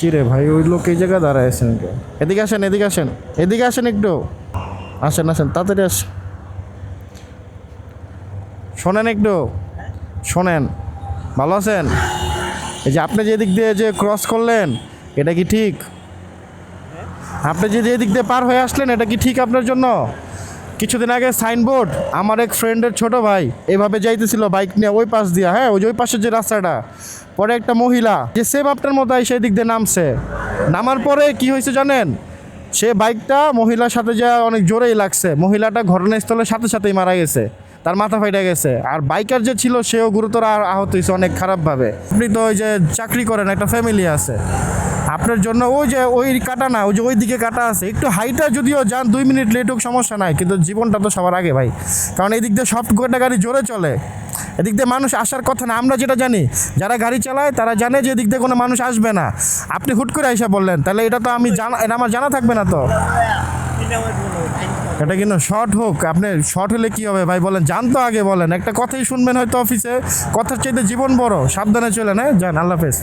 কি রে ভাই, ওই লোক এই জায়গায় দাঁড়ায় আছেন কেন? এদিকে আসেন, এদিকে আসেন, এদিকে আসেন একটু। আসেন আসেন, তাড়াতাড়ি আস। শোনেন একটু, শোনেন। ভালো আছেন? এই যে আপনি যে দিক দিয়ে যে ক্রস করলেন, এটা কি ঠিক? আপনি যে দিক দিয়ে পার হয়ে আসলেন, এটা কি ঠিক আপনার জন্য? কিছুদিন আগে সাইনবোর্ড, আমার এক ফ্রেন্ডের ছোট ভাই এভাবে যাইতেছিল বাইক নিয়ে ওই পাশ দিয়া, হ্যাঁ ওই পাশের যে রাস্তাটা, পরে একটা মহিলা যে সেম আপনার মতো সেই দিক দিয়ে নামছে। নামার পরে কি হয়েছে জানেন? সে বাইকটা মহিলার সাথে যা অনেক জোরেই লাগছে, মহিলাটা ঘটনাস্থলের সাথে সাথেই মারা গেছে, তার মাথা ফাইটা গেছে। আর বাইকার যে ছিল সেও গুরুতর আহত হয়েছে অনেক খারাপভাবে। আপনি তো ওই যে চাকরি করেন, একটা ফ্যামিলি আছে আপনার জন্য, ওই যে ওই কাটা না, ওই যে ওই দিকে কাটা আছে, একটু হাইটা যদিও যান 2 মিনিট লেট হোক সমস্যা নাই, কিন্তু জীবনটা তো সবার আগে ভাই। কারণ এই দিক দিয়ে সব কটা গাড়ি জোরে চলে, এদিক দিয়ে মানুষ আসার কথা না। আমরা যেটা জানি, যারা গাড়ি চালায় তারা জানে যে এদিক দিয়ে কোনো মানুষ আসবে না। আপনি হুট করে আইসা বললেন, তাহলে এটা তো আমি জানা, এটা আমার জানা থাকবে না তো। এটা কিন্তু শর্ট হোক, আপনি শর্ট হলে কি হবে ভাই বলেন? জান তো আগে বলেন, একটা কথাই শুনবেন হয়তো অফিসে, কথার চাইতে জীবন বড়। সাবধানে চলেন, হ্যাঁ যান, আল্লাহ হাফেজ।